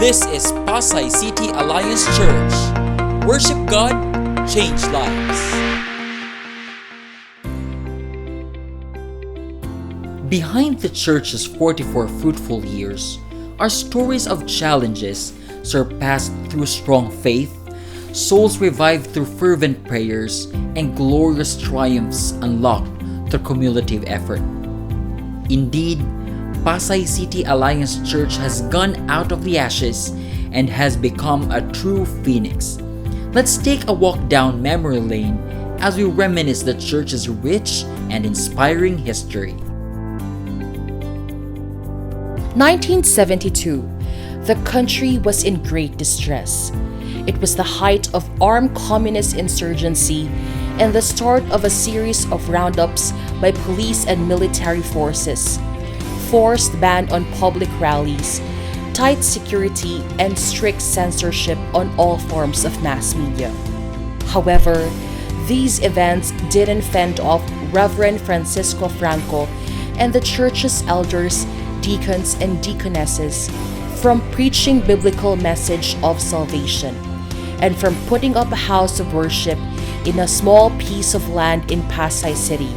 This is Pasay City Alliance Church. Worship God, change lives. Behind the church's 44 fruitful years are stories of challenges surpassed through strong faith, souls revived through fervent prayers, and glorious triumphs unlocked through cumulative effort. Indeed, Pasay City Alliance Church has gone out of the ashes and has become a true phoenix. Let's take a walk down memory lane as we reminisce the church's rich and inspiring history. 1972. The country was in great distress. It was the height of armed communist insurgency and the start of a series of roundups by police and military forces, forced ban on public rallies, tight security, and strict censorship on all forms of mass media. However, these events didn't fend off Reverend Francisco Franco and the church's elders, deacons, and deaconesses from preaching biblical message of salvation and from putting up a house of worship in a small piece of land in Pasay City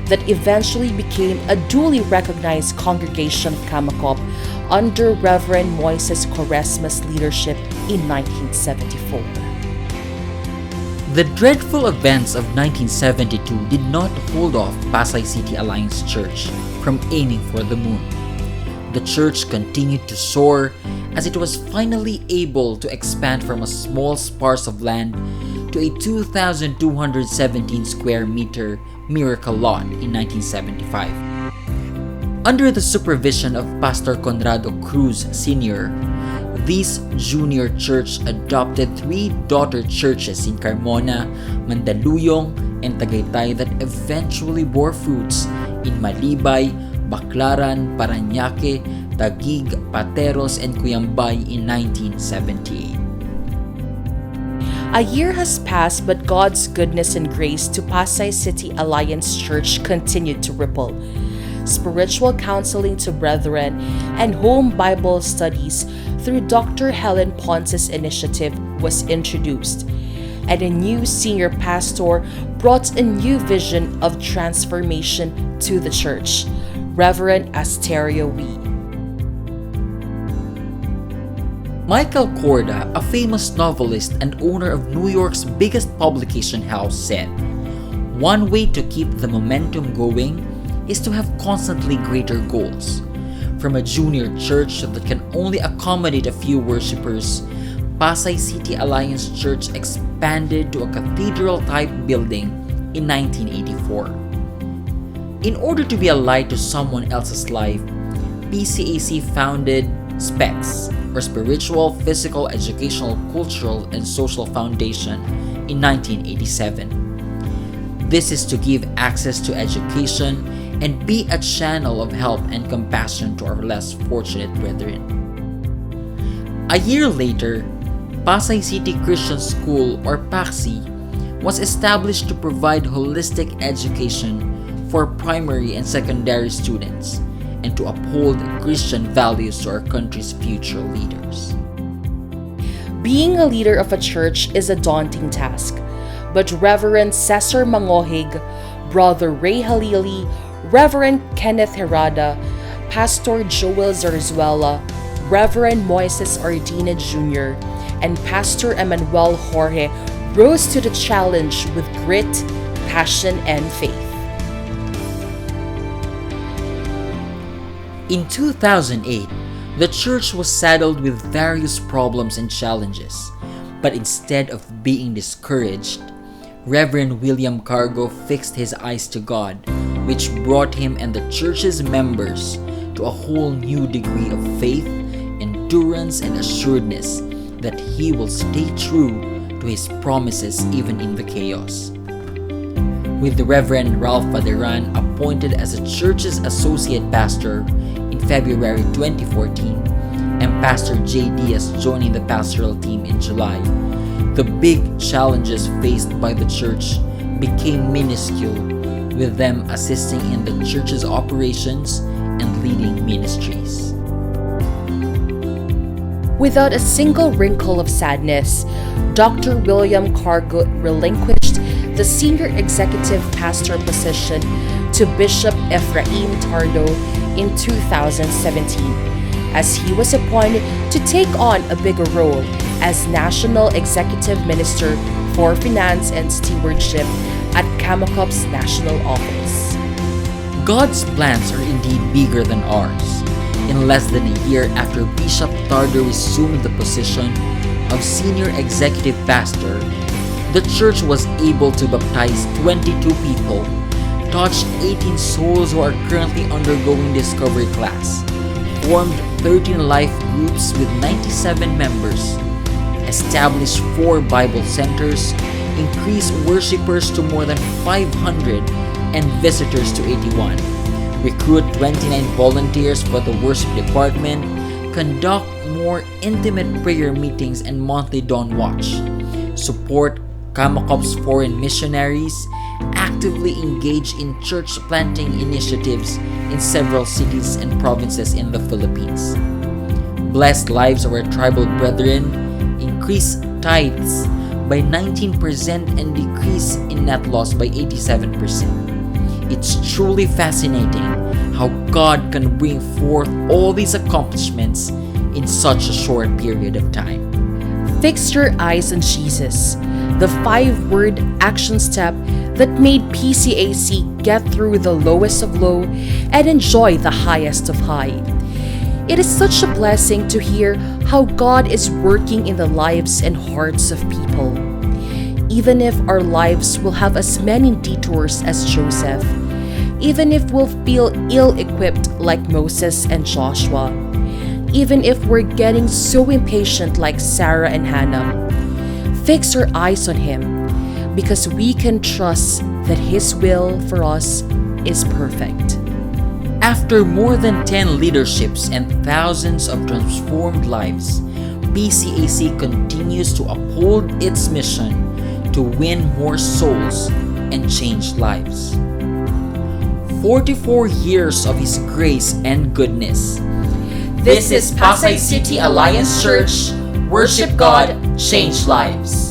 that eventually became a duly recognized congregation of Kamakop under Reverend Moises Quaresma's leadership in 1974. The dreadful events of 1972 did not hold off Pasay City Alliance Church from aiming for the moon. The church continued to soar as it was finally able to expand from a small sparse of land to a 2,217 square meter miracle lot in 1975. Under the supervision of Pastor Conrado Cruz Sr., this junior church adopted 3 daughter churches in Carmona, Mandaluyong, and Tagaytay that eventually bore fruits in Malibay, Baclaran, Parañaque, Taguig, Pateros, and Cuyambay in 1978. A year has passed, but God's goodness and grace to Pasay City Alliance Church continued to ripple. Spiritual counseling to brethren and home Bible studies through Dr. Helen Ponce's initiative was introduced, and a new senior pastor brought a new vision of transformation to the church, Reverend Asterio Wee. Michael Korda, a famous novelist and owner of New York's biggest publication house, said, "One way to keep the momentum going is to have constantly greater goals. From a junior church that can only accommodate a few worshipers, Pasay City Alliance Church expanded to a cathedral-type building in 1984. In order to be a light to someone else's life, PCAC founded SPECS, or Spiritual, Physical, Educational, Cultural, and Social Foundation, in 1987. This is to give access to education and be a channel of help and compassion to our less fortunate brethren. A year later, Pasay City Christian School, or PACSI, was established to provide holistic education for primary and secondary students and to uphold Christian values to our country's future leaders. Being a leader of a church is a daunting task, but Reverend Cesar Mangohig, Brother Ray Halili, Reverend Kenneth Herada, Pastor Joel Zarzuela, Reverend Moises Ardina Jr., and Pastor Emmanuel Jorge rose to the challenge with grit, passion, and faith. In 2008, the church was saddled with various problems and challenges, but instead of being discouraged, Reverend William Cargo fixed his eyes to God, which brought him and the church's members to a whole new degree of faith, endurance, and assuredness that he will stay true to his promises even in the chaos. With the Reverend Ralph Paderan appointed as the church's associate pastor in February 2014 and Pastor J. Diaz joining the pastoral team in July, the big challenges faced by the church became minuscule, with them assisting in the church's operations and leading ministries. Without a single wrinkle of sadness, Dr. William Cargut relinquished the senior executive pastor position to Bishop Ephraim Tardo in 2017, as he was appointed to take on a bigger role as National Executive Minister for Finance and Stewardship at Kamokop's national office. God's plans are indeed bigger than ours. In less than a year after Bishop Tardo assumed the position of Senior Executive Pastor, the church was able to baptize 22 people, touch 18 souls who are currently undergoing discovery class, formed 13 life groups with 97 members, established 4 Bible centers, increased worshipers to more than 500 and visitors to 81, recruit 29 volunteers for the worship department, conduct more intimate prayer meetings and monthly dawn watch, support Kamokop's foreign missionaries, actively engage in church planting initiatives in several cities and provinces in the Philippines, bless lives of our tribal brethren, increase tithes by 19% and decrease in net loss by 87%. It's truly fascinating how God can bring forth all these accomplishments in such a short period of time. Fix your eyes on Jesus, the 5-word action step that made PCAC get through the lowest of low and enjoy the highest of high. It is such a blessing to hear how God is working in the lives and hearts of people. Even if our lives will have as many detours as Joseph, even if we'll feel ill-equipped like Moses and Joshua, even if we're getting so impatient like Sarah and Hannah, fix our eyes on Him, because we can trust that His will for us is perfect. After more than 10 leaderships and thousands of transformed lives, PCAC continues to uphold its mission to win more souls and change lives. 44 years of His grace and goodness. This is Pasay City Alliance Church. Worship God, change lives.